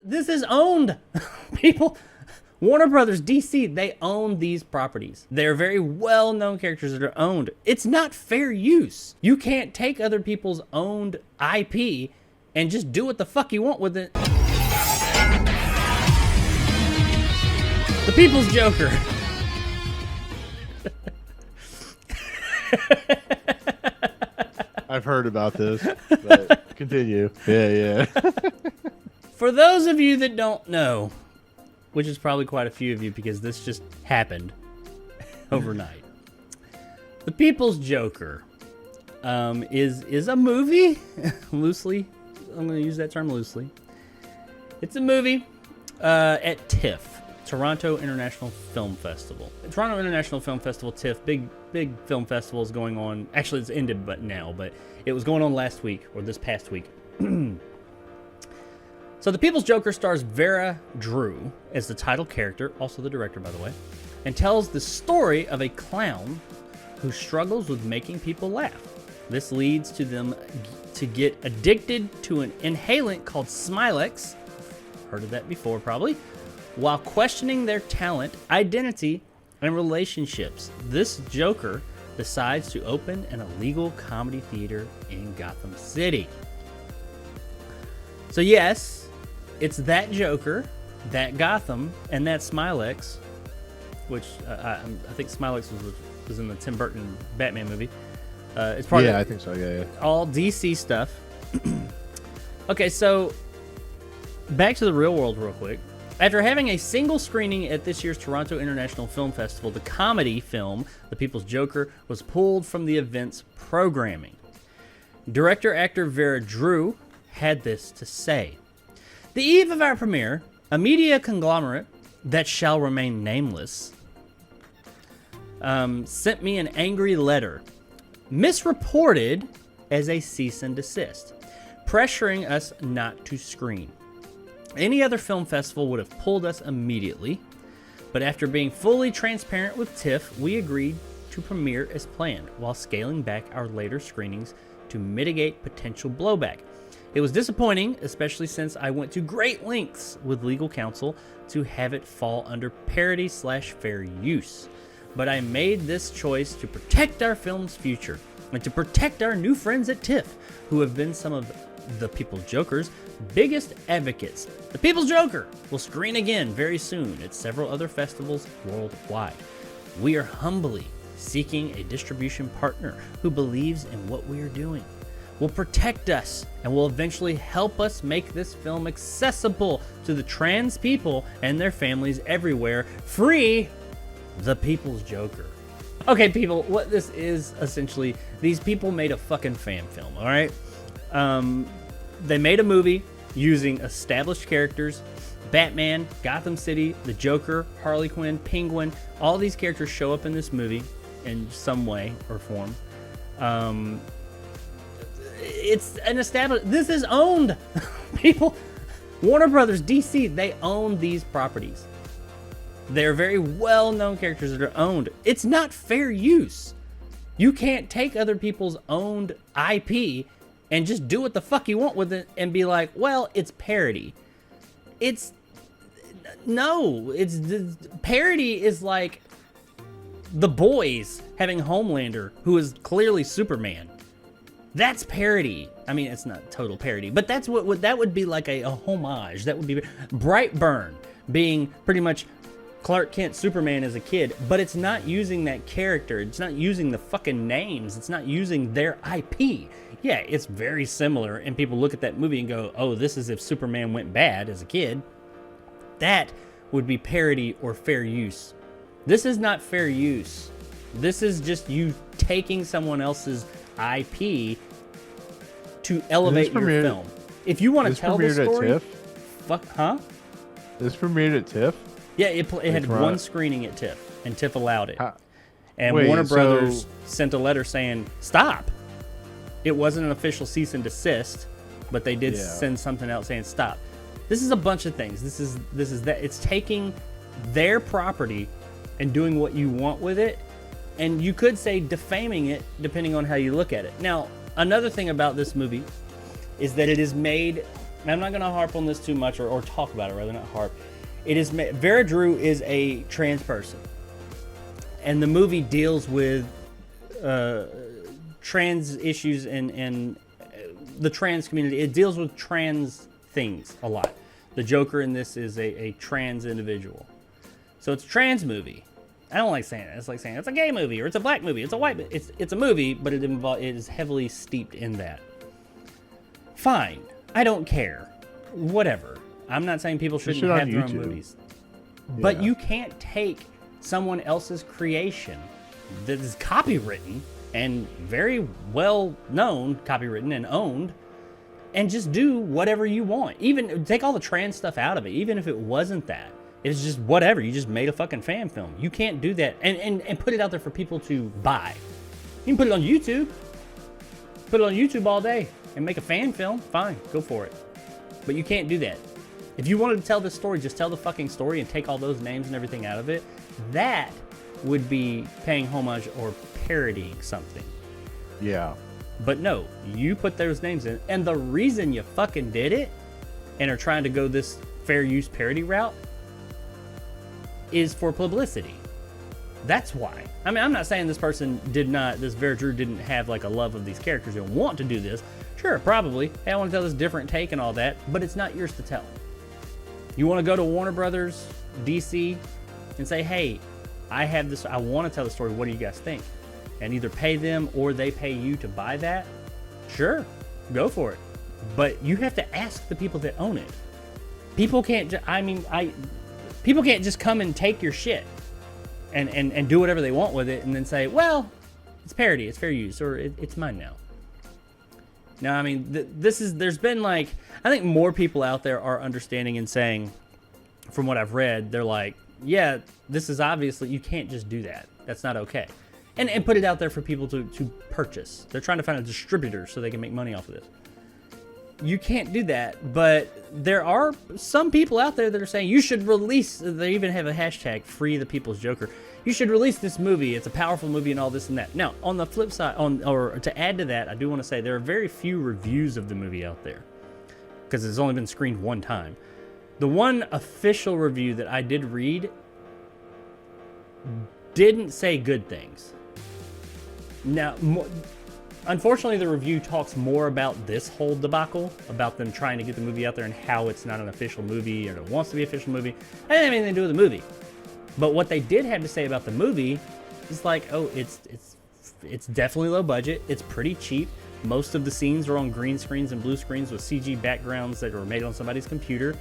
This is owned. People, Warner Brothers, DC, they own these properties. They're very well-known characters that are owned. It's not fair use. You can't take other people's owned IP and just do what the fuck you want with it. The People's Joker. I've heard about this, but continue. Yeah. For those of you that don't know, which is probably quite a few of you because this just happened overnight. The People's Joker is a movie, loosely. I'm going to use that term loosely. It's a movie at TIFF, Toronto International Film Festival. Toronto International Film Festival, TIFF, big film festival is going on. Actually, it's ended but it was going on last week, or this past week. So The People's Joker stars Vera Drew as the title character, also the director, by the way, and tells the story of a clown who struggles with making people laugh. This leads to them to get addicted to an inhalant called Smilex, heard of that before probably, while questioning their talent, identity, and relationships. This Joker decides to open an illegal comedy theater in Gotham City. So yes, it's that Joker, that Gotham, and that Smilex, which I think Smilex was in the Tim Burton Batman movie. It's part I think so. Yeah. All DC stuff. Okay, so back to the real world real quick. After having a single screening at this year's Toronto International Film Festival, the comedy film, The People's Joker, was pulled from the event's programming. Director-actor Vera Drew had this to say. The eve of our premiere, a media conglomerate that shall remain nameless sent me an angry letter, misreported as a cease and desist, pressuring us not to screen. Any other film festival would have pulled us immediately, but after being fully transparent with TIFF, we agreed to premiere as planned, while scaling back our later screenings to mitigate potential blowback. It was disappointing, especially since I went to great lengths with legal counsel to have it fall under parody/fair use. But I made this choice to protect our film's future and to protect our new friends at TIFF, who have been some of The People's Joker's biggest advocates. The People's Joker will screen again very soon at several other festivals worldwide. We are humbly seeking a distribution partner who believes in what we are doing, will protect us, and will eventually help us make this film accessible to the trans people and their families everywhere. Free The People's Joker. Okay, people, what this is essentially, these people made a fucking fan film, all right? They made a movie using established characters, Batman, Gotham City, the Joker, Harley Quinn, Penguin. All these characters show up in this movie in some way or form. It's an established... This is owned. People, Warner Brothers, DC, they own these properties. They're very well-known characters that are owned. It's not fair use. You can't take other people's owned IP and just do what the fuck you want with it and be like, well, it's parody. Parody is like The Boys having Homelander, who is clearly Superman. That's parody. I mean, it's not total parody, but that's what that would be like a homage. That would be Brightburn being pretty much Clark Kent Superman as a kid, but it's not using that character. It's not using the fucking names. It's not using their IP. Yeah, it's very similar, and people look at that movie and go, oh, this is if Superman went bad as a kid. That would be parody or fair use. This is not fair use. This is just you taking someone else's IP to elevate your film. If you want to tell the story... At TIFF? Fuck, huh? This premiered at TIFF? Yeah, it had one screening at TIFF, and TIFF allowed it. And Wait, Warner Brothers sent a letter saying, stop. It wasn't an official cease and desist, but they did send something out saying stop. This is a bunch of things. This is that. It's taking their property and doing what you want with it, and you could say defaming it, depending on how you look at it. Now, another thing about this movie is that it is made and I'm not going to harp on this too much, or talk about it rather, not harp. It is Vera Drew is a trans person, and the movie deals with trans issues and the trans community. It deals with trans things a lot. The Joker in this is a trans individual, so it's a trans movie. I don't like saying it. It's like saying it's a gay movie, or it's a black movie, it's a white. It's a movie, but it is heavily steeped in that. Fine, I don't care. Whatever. I'm not saying people shouldn't have their own movies, but you can't take someone else's creation that is copywritten and very well known, copywritten and owned, and just do whatever you want. Even take all the trans stuff out of it, even if it wasn't that. It's just whatever. You just made a fucking fan film. You can't do that and put it out there for people to buy. You can put it on YouTube. Put it on YouTube all day and make a fan film. Fine, go for it. But you can't do that. If you wanted to tell this story, just tell the fucking story and take all those names and everything out of it. That would be paying homage or parodying something. Yeah. But no, you put those names in. And the reason you fucking did it and are trying to go this fair use parody route is for publicity. That's why. I mean, I'm not saying this person this Vera Drew didn't have like a love of these characters and want to do this. Sure, probably. Hey, I want to tell this different take and all that, but it's not yours to tell. You want to go to Warner Brothers, DC, and say, hey, I have this, I want to tell the story. What do you guys think? And either pay them or they pay you to buy that. Sure, go for it. But you have to ask the people that own it. People can't, people can't just come and take your shit and do whatever they want with it and then say, well, it's parody, it's fair use, or it's mine now. No, I mean, there's been like, I think more people out there are understanding and saying, from what I've read, they're like, yeah, this is obviously, you can't just do that. That's not okay. And put it out there for people to purchase. They're trying to find a distributor so they can make money off of this. You can't do that, but there are some people out there that are saying you should release, they even have a hashtag, Free the People's Joker. You should release this movie. It's a powerful movie and all this and that. Now, on the flip side, or to add to that, I do want to say there are very few reviews of the movie out there because it's only been screened one time. The one official review that I did read didn't say good things. Now, unfortunately, the review talks more about this whole debacle, about them trying to get the movie out there and how it's not an official movie or it wants to be an official movie. It didn't have anything to do with the movie. But what they did have to say about the movie is like, oh, it's definitely low budget. It's pretty cheap. Most of the scenes are on green screens and blue screens with CG backgrounds that were made on somebody's computer.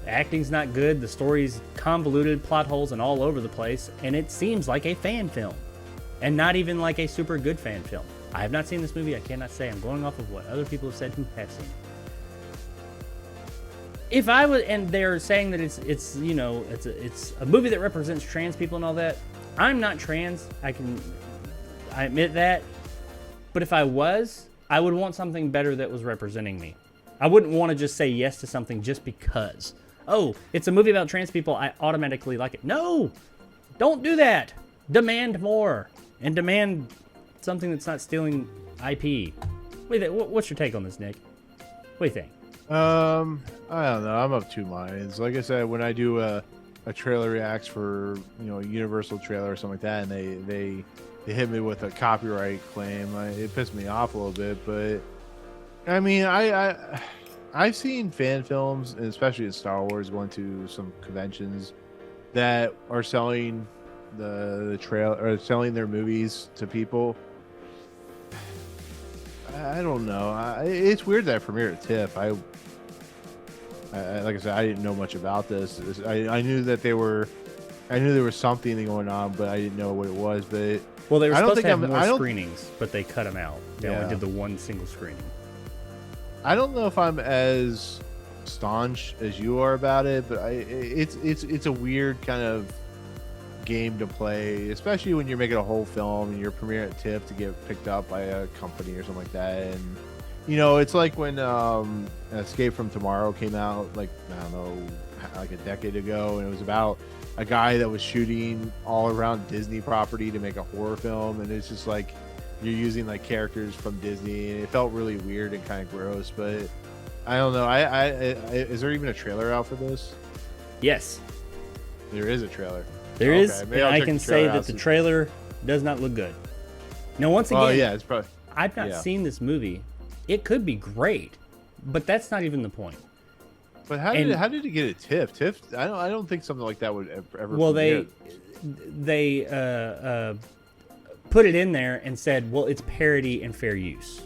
The acting's not good. The story's convoluted, plot holes, and all over the place. And it seems like a fan film. And not even like a super good fan film. I have not seen this movie. I cannot say. I'm going off of what other people have said who have seen it. If I would, and they're saying that it's a movie that represents trans people and all that. I'm not trans. I admit that. But if I was, I would want something better that was representing me. I wouldn't want to just say yes to something just because. Oh, it's a movie about trans people. I automatically like it. No, don't do that. Demand more and demand something that's not stealing IP. What's your take on this, Nick? What do you think? I don't know. I'm of two minds. Like I said, when I do a trailer reacts for a Universal trailer or something like that, and they hit me with a copyright claim, it pissed me off a little bit. But I mean, I've seen fan films, and especially in Star Wars, going to some conventions that are selling the trailer or selling their movies to people. I don't know. It's weird that premiere at TIFF. I like I said, I didn't know much about this. I knew that there was something going on, but I didn't know what it was. But well, they were supposed to have more screenings, but they cut them out. They only did the one single screening. I don't know if I'm as staunch as you are about it, but it's a weird kind of game to play, especially when you're making a whole film and you're premiering at TIFF to get picked up by a company or something like that. And it's like when Escape from Tomorrow came out, like, I don't know, like a decade ago, and it was about a guy that was shooting all around Disney property to make a horror film, and it's just like you're using like characters from Disney, and it felt really weird and kind of gross. But I don't know. Is there even a trailer out for this? Yes, There is a trailer. there Okay, is, maybe and I'll I check can the say trailer that out the soon. trailer does not look good. Now, once again, Oh yeah, it's probably. I've not yeah. seen this movie. It could be great, but that's not even the point. But how did it get a TIFF? TIFF? I don't think something like that would ever. Well, premiere. they put it in there and said, well, it's parody and fair use,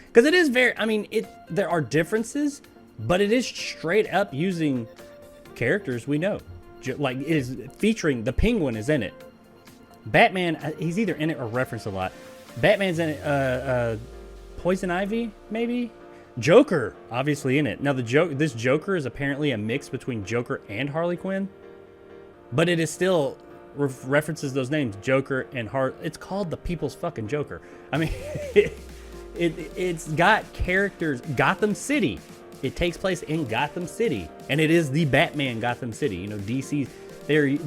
because it is very. I mean, there are differences, but it is straight up using characters we know. Like, it is featuring the Penguin is in it. Batman, he's either in it or referenced a lot. Batman's in it. Poison Ivy, maybe. Joker, obviously in it. Now this Joker is apparently a mix between Joker and Harley Quinn, but it is still references those names, Joker and It's called the People's fucking Joker. I mean, it's got characters. Gotham City. It takes place in Gotham City, and it is the Batman Gotham City. You know, DC.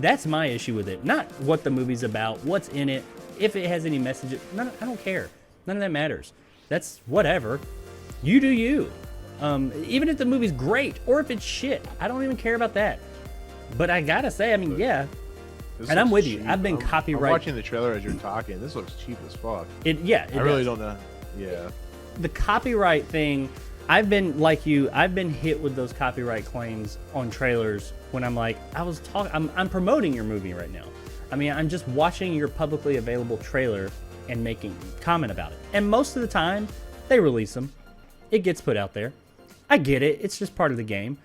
That's my issue with it. Not what the movie's about, what's in it, if it has any messages. I don't care. None of that matters. That's whatever. You do you. Even if the movie's great or if it's shit, I don't even care about that. But I gotta say, I mean, yeah. And I'm with you. I've been copyright. I'm watching the trailer as you're talking. This looks cheap as fuck. I really don't know. Yeah. The copyright thing, I've been like you. I've been hit with those copyright claims on trailers when I'm like, I'm promoting your movie right now. I mean, I'm just watching your publicly available trailer and making comment about it. And most of the time, they release them. It gets put out there. I get it. It's just part of the game.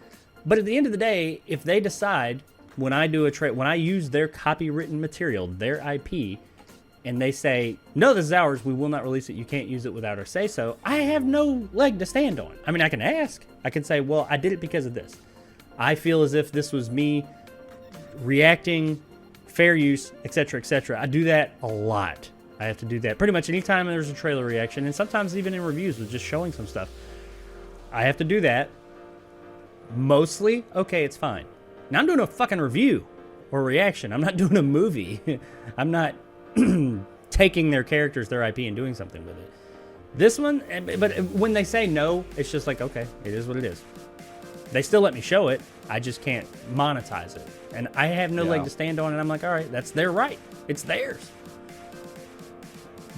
But at the end of the day, if they decide when I do when I use their copywritten material, their IP, and they say, no, this is ours, we will not release it, you can't use it without our say so, I have no leg to stand on. I mean, I can ask. I can say, well, I did it because of this. I feel as if this was me reacting, fair use, etc., etc. I do that a lot. I have to do that pretty much anytime there's a trailer reaction, and sometimes even in reviews with just showing some stuff. I have to do that. Mostly, okay, it's fine. Now I'm doing a fucking review or reaction. I'm not doing a movie. I'm not taking their characters, their IP, and doing something with it. This one, but when they say no, it's just like, okay, it is what it is. They still let me show it. I just can't monetize it. And I have no leg to stand on, and I'm like, all right, that's their right. It's theirs.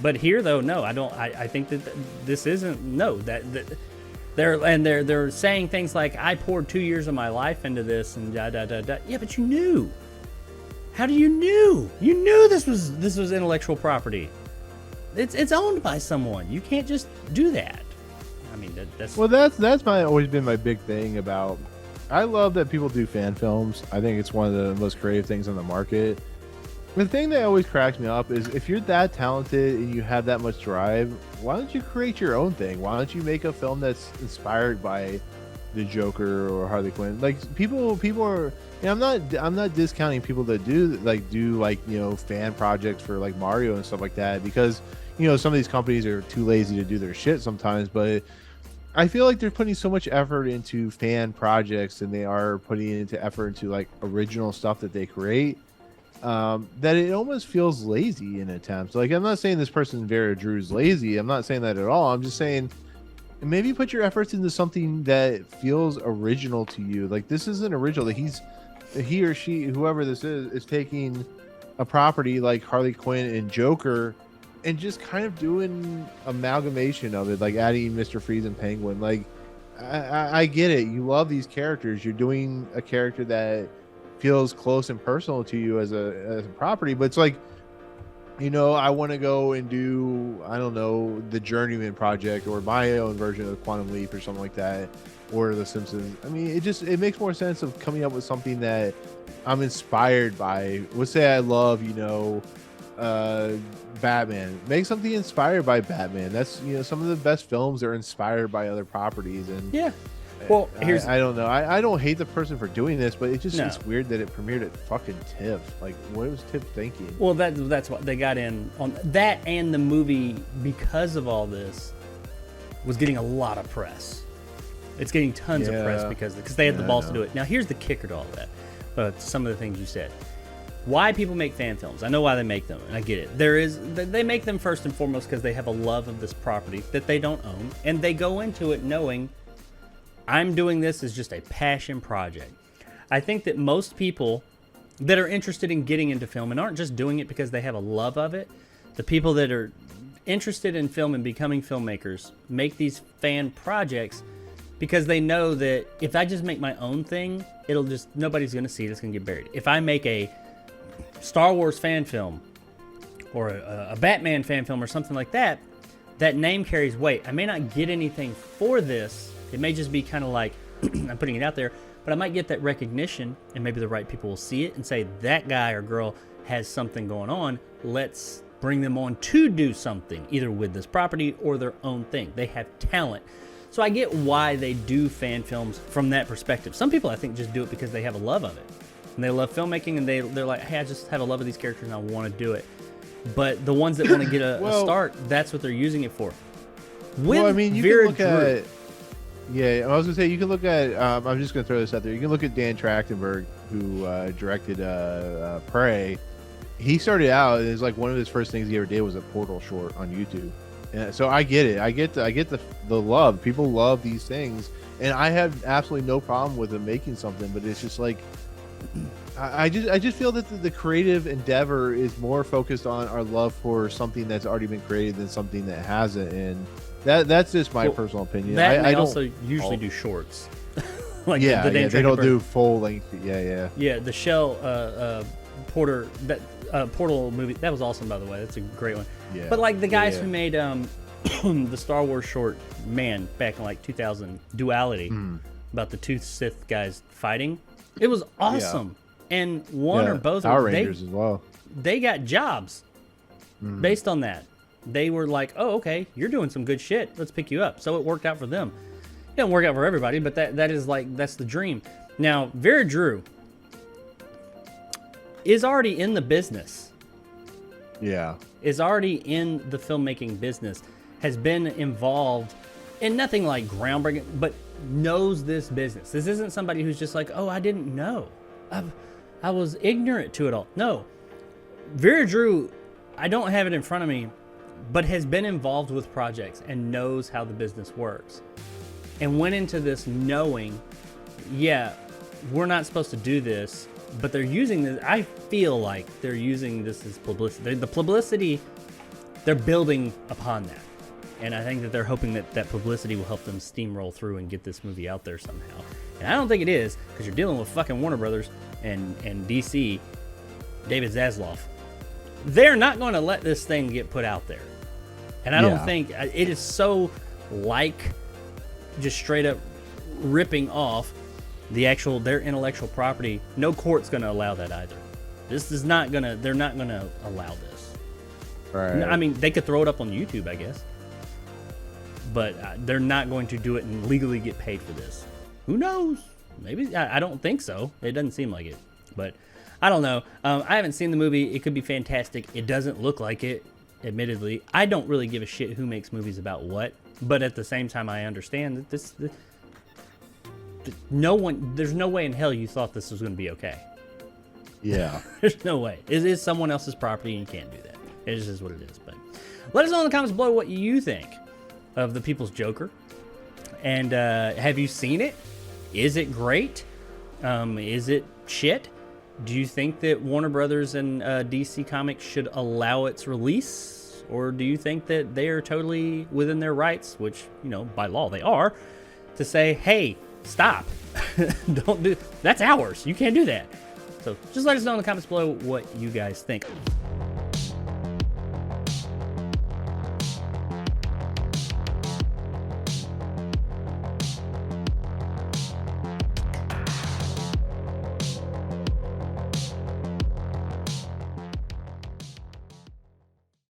But here, though, no, I don't. I think that this isn't. No, that they're saying things like, I poured 2 years of my life into this, and da da da da. Yeah, but you knew. How do you knew? You knew this was intellectual property. It's owned by someone. You can't just do that. I mean, that's always been my big thing about. I love that people do fan films. I think it's one of the most creative things on the market. The thing that always cracks me up is if you're that talented and you have that much drive, why don't you create your own thing? Why don't you make a film that's inspired by the Joker or Harley Quinn? Like people are. And I'm not discounting people that do fan projects for like Mario and stuff like that, because some of these companies are too lazy to do their shit sometimes. But I feel like they're putting so much effort into fan projects than they are putting into effort into like original stuff that they create. That it almost feels lazy in attempts. Like, I'm not saying this person Vera Drew's lazy. I'm not saying that at all. I'm just saying maybe put your efforts into something that feels original to you. Like, this isn't original. That he or she, whoever this is taking a property like Harley Quinn and Joker and just kind of doing amalgamation of it, like adding Mr. Freeze and Penguin. Like, I get it. You love these characters. You're doing a character that feels close and personal to you as a property, but it's like, I want to go and do, I don't know, the Journeyman project or my own version of Quantum Leap or something like that, or The Simpsons. I mean, it makes more sense of coming up with something that I'm inspired by. Let's say I love, Batman. Make something inspired by Batman. That's, some of the best films are inspired by other properties. And yeah. Well, I don't know. I don't hate the person for doing this, but it's weird that it premiered at fucking TIFF. Like, what was TIFF thinking? Well, that's what they got in on that, and the movie, because of all this, was getting a lot of press. It's getting tons of press because they had the balls to do it. Now, here's the kicker to all that. Some of the things you said. Why people make fan films? I know why they make them, and I get it. They make them first and foremost because they have a love of this property that they don't own, and they go into it knowing I'm doing this as just a passion project. I think that most people that are interested in getting into film and aren't just doing it because they have a love of it, the people that are interested in film and becoming filmmakers make these fan projects because they know that if I just make my own thing, nobody's going to see it. It's going to get buried. If I make a Star Wars fan film or a Batman fan film or something like that, that name carries weight. I may not get anything for this. It may just be kind of like, I'm putting it out there, but I might get that recognition, and maybe the right people will see it and say, that guy or girl has something going on. Let's bring them on to do something, either with this property or their own thing. They have talent. So I get why they do fan films from that perspective. Some people, I think, just do it because they have a love of it. And they love filmmaking, and they're like, hey, I just have a love of these characters, and I want to do it. But the ones that want to get a start, that's what they're using it for. Well, I mean, you can look at... Yeah, I was going to say, you can look at... I'm just going to throw this out there. You can look at Dan Trachtenberg, who directed Prey. He started out, and it's like one of his first things he ever did was a Portal short on YouTube. And so I get it. I get the love. People love these things. And I have absolutely no problem with them making something, but it's just like... I just feel that the creative endeavor is more focused on our love for something that's already been created than something that hasn't, and that's just my personal opinion. I also usually do shorts. Like they don't do full length. Yeah. The Shell Porter Portal movie, that was awesome, by the way. That's a great one. Yeah. But like the guys who made the Star Wars short, man, back in like 2000, Duality, about the two Sith guys fighting. It was awesome. Yeah. And one or both Power Rangers as well. They got jobs based on that. They were like, oh, okay, you're doing some good shit. Let's pick you up. So it worked out for them. It didn't work out for everybody, but that's the dream. Now, Vera Drew is already in the business. Yeah. Is already in the filmmaking business. Has been involved in nothing like groundbreaking, but knows this business. This isn't somebody who's just like, oh, I didn't know. I was ignorant to it all. No. Vera Drew, I don't have it in front of me, but has been involved with projects and knows how the business works. And went into this knowing, yeah, we're not supposed to do this, but they're using this. I feel like they're using this as publicity. The publicity, they're building upon that. And I think that they're hoping that that publicity will help them steamroll through and get this movie out there somehow. And I don't think it is, because you're dealing with fucking Warner Brothers and DC, David Zaslav. They're not going to let this thing get put out there. And I don't think it is so like just straight up ripping off their intellectual property. No court's going to allow that either. They're not going to allow this. Right. I mean, they could throw it up on YouTube, I guess. But they're not going to do it and legally get paid for this. Who knows? Maybe. I don't think so. It doesn't seem like it. But I don't know. I haven't seen the movie. It could be fantastic. It doesn't look like it, admittedly. I don't really give a shit who makes movies about what. But at the same time, I understand that there's no way in hell you thought this was going to be okay. Yeah. There's no way. It is someone else's property and you can't do that. It is just what it is. But let us know in the comments below what you think of The People's Joker. And have you seen it? Is it great? Is it shit? Do you think that Warner Brothers and DC Comics should allow its release? Or do you think that they are totally within their rights, which, by law they are, to say, hey, stop. Don't do that's ours. You can't do that. So just let us know in the comments below what you guys think.